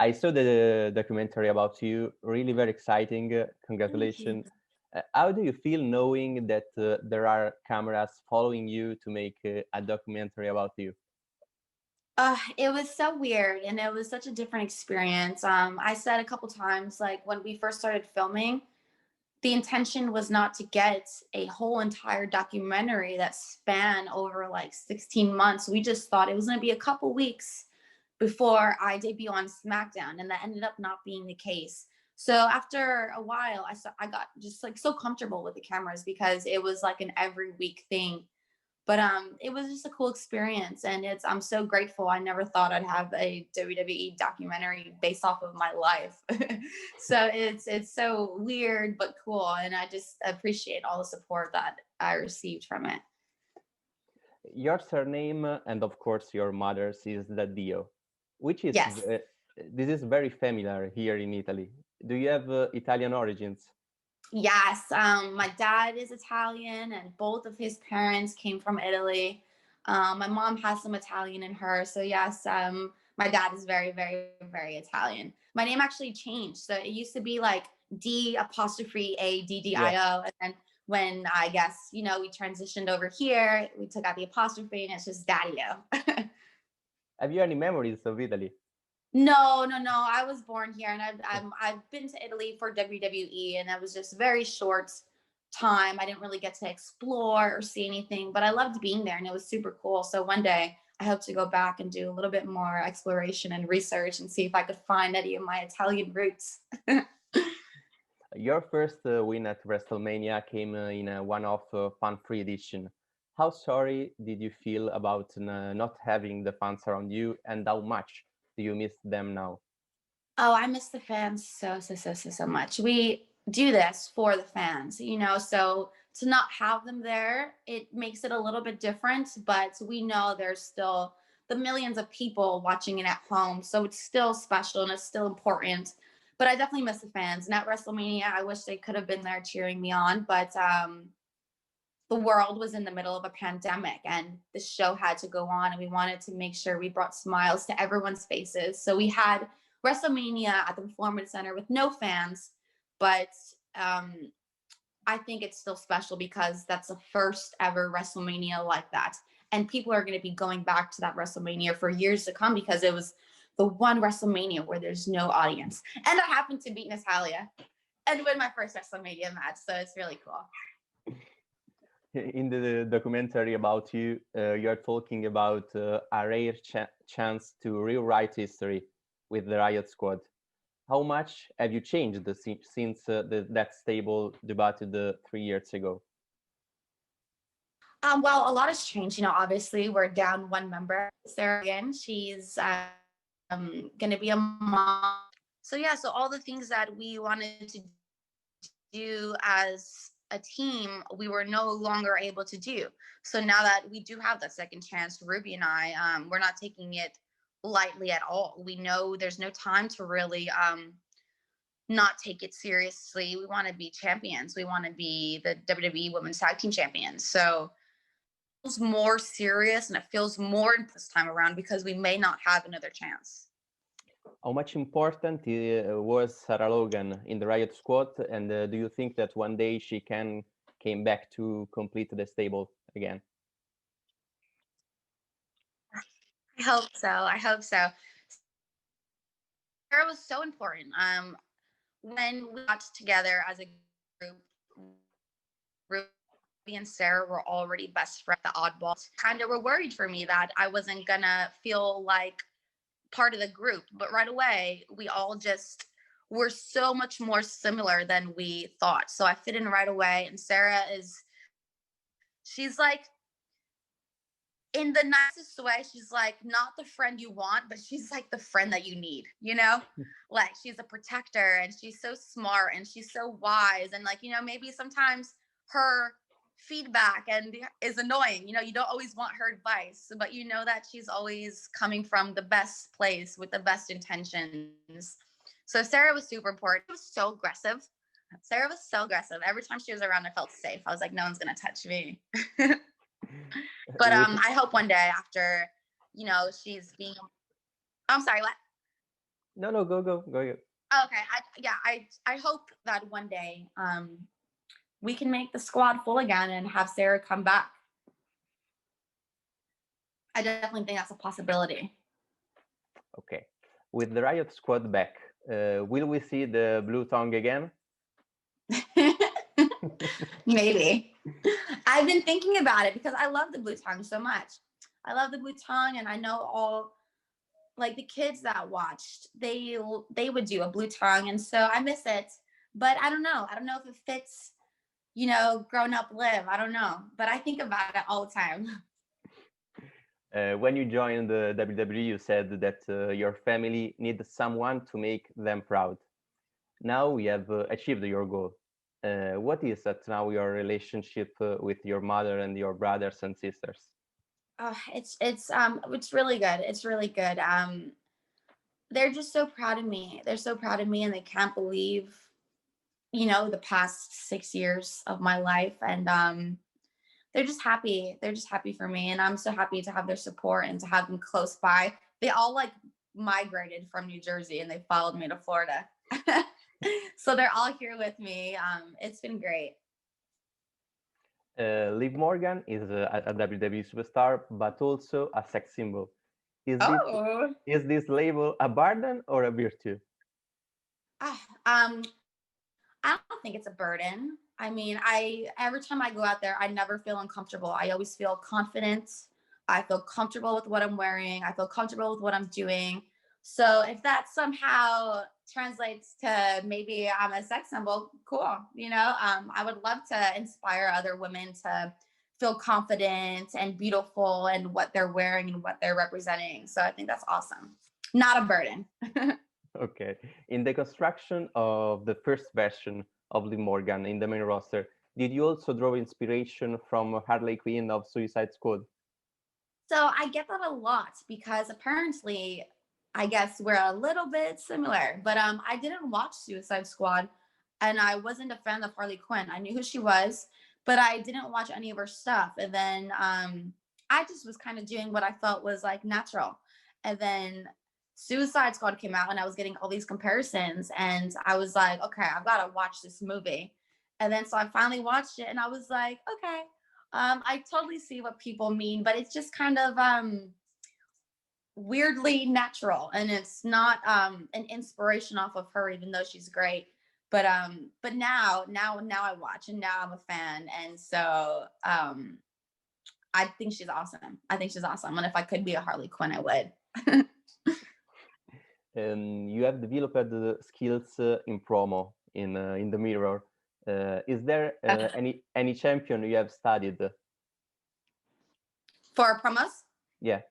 I saw the documentary about you. Really very exciting. Thank you. Congratulations. How do you feel knowing that there are cameras following you to make a documentary about you? It was so weird and it was such a different experience. I said a couple times, like when we first started filming, the intention was not to get a whole entire documentary that span over like 16 months. We just thought it was going to be a couple weeks before I debut on SmackDown, and that ended up not being the case. So after a while, I got just like so comfortable with the cameras because it was like an every week thing. But it was just a cool experience, and I'm so grateful. I never thought I'd have a WWE documentary based off of my life. So it's so weird but cool, and I just appreciate all the support that I received from it. Your surname and of course your mother's is Daddio, which is Yes. this is very familiar here in Italy. Do you have Italian origins? Yes, my dad is Italian, and both of his parents came from Italy. My mom has some Italian in her, so yes, my dad is very, very, very Italian. My name actually changed, so it used to be like D apostrophe A D D Yeah. I O, and then when I guess we transitioned over here, we took out the apostrophe, and it's just Daddio. Have you any memories of Italy? No, no, no. I was born here, and I've been to Italy for WWE, and that was just very short time. I didn't really get to explore or see anything, but I loved being there, and it was super cool. So one day, I hope to go back and do a little bit more exploration and research, and see if I could find any of my Italian roots. Your first win at WrestleMania came in a one-off fan-free edition. How sorry did you feel about not having the fans around you, and how much do you miss them now? Oh, I miss the fans so much. We do this for the fans. So to not have them there, it makes it a little bit different, but we know there's still the millions of people watching it at home. So it's still special and it's still important. But I definitely miss the fans. And at WrestleMania, I wish they could have been there cheering me on, but the world was in the middle of a pandemic and the show had to go on, and we wanted to make sure we brought smiles to everyone's faces. So we had WrestleMania at the Performance Center with no fans, but I think it's still special because that's the first ever WrestleMania like that. And people are going to be going back to that WrestleMania for years to come because it was the one WrestleMania where there's no audience. And I happened to beat Natalia and win my first WrestleMania match. So it's really cool. In the documentary about you, you're talking about a rare chance to rewrite history with the Riot Squad. How much have you changed since that stable debuted 3 years ago? Well, a lot has changed. Obviously, we're down one member, Sarah. Again, she's going to be a mom. So yeah, so all the things that we wanted to do as a team, we were no longer able to do. So now that we do have that second chance, Ruby and I, we're not taking it lightly at all. We know there's no time to really not take it seriously. We want to be champions. We want to be the WWE Women's Tag Team Champions. So it feels more serious and it feels more this time around because we may not have another chance. How much important was Sarah Logan in the Riot Squad, and do you think that one day she can came back to complete the stable again? I hope so. I hope so. Sarah was so important. When we got together as a group, Ruby and Sarah were already best friends. The oddballs kind of were worried for me that I wasn't gonna feel like part of the group, but right away we all just were so much more similar than we thought. So I fit in right away, and she's like, in the nicest way, she's like not the friend you want, but she's like the friend that you need. Like she's a protector, and she's so smart, and she's so wise, and like maybe sometimes her feedback and is annoying. You don't always want her advice, but that she's always coming from the best place with the best intentions. So Sarah was super important. She was so aggressive. Sarah was so aggressive. Every time she was around, I felt safe. I was like, no one's gonna touch me. But I hope one day after she's being. I'm sorry, what? No, go. Okay, I hope that one day we can make the squad full again and have Sarah come back. I definitely think that's a possibility. Okay. With the Riot Squad back, will we see the blue tongue again? Maybe. I've been thinking about it because I love the blue tongue so much. I love the blue tongue, and I know all like the kids that watched, they would do a blue tongue, and so I miss it. But I don't know. I don't know if it fits, grown up Liv. I don't know, but I think about it all the time. When you joined the WWE, you said that your family needs someone to make them proud. Now you have achieved your goal. What is that now your relationship with your mother and your brothers and sisters? It's really good. It's really good. They're just so proud of me. They're so proud of me, and they can't believe, the past 6 years of my life, and they're just happy. They're just happy for me, and I'm so happy to have their support and to have them close by. They all like migrated from New Jersey and they followed me to Florida. So they're all here with me. It's been great. Liv Morgan is a WWE superstar, but also a sex symbol. Is this Oh. is this label a burden or a virtue? Um, I don't think it's a burden. I mean, I every time I go out there, I never feel uncomfortable. I always feel confident. I feel comfortable with what I'm wearing. I feel comfortable with what I'm doing. So if that somehow translates to maybe I'm a sex symbol, cool. I would love to inspire other women to feel confident and beautiful in what they're wearing and what they're representing. So I think that's awesome. Not a burden. Okay. In the construction of the first version of Liv Morgan in the main roster, did you also draw inspiration from Harley Quinn of Suicide Squad? So I get that a lot because apparently, I guess we're a little bit similar. But I didn't watch Suicide Squad, and I wasn't a fan of Harley Quinn. I knew who she was, but I didn't watch any of her stuff. And then I just was kind of doing what I felt was like natural. And then Suicide Squad came out, and I was getting all these comparisons, and I was like, okay, I've got to watch this movie. And then so I finally watched it, and I was like, okay, I totally see what people mean, but it's just kind of weirdly natural, and it's not an inspiration off of her, even though she's great. But now I watch, and now I'm a fan, and so I think she's awesome. I think she's awesome, and if I could be a Harley Quinn, I would. You have developed the skills in promo in the mirror. Is there any champion you have studied? For promos? Yeah.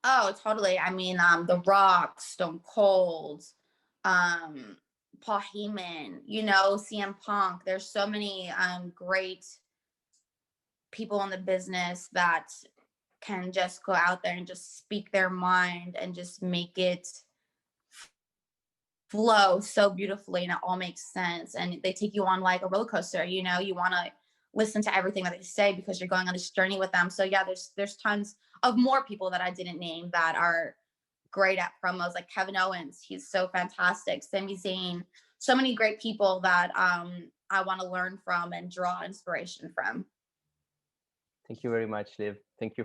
Oh, totally. I mean, The Rock, Stone Cold, Paul Heyman, CM Punk. There's so many great people in the business that can just go out there and just speak their mind and just make it flow so beautifully, and it all makes sense. And they take you on like a roller coaster. You want to listen to everything that they say because you're going on this journey with them. So yeah, there's tons of more people that I didn't name that are great at promos, like Kevin Owens. He's so fantastic. Sami Zayn. So many great people that I want to learn from and draw inspiration from. Thank you very much, Liv. Thank you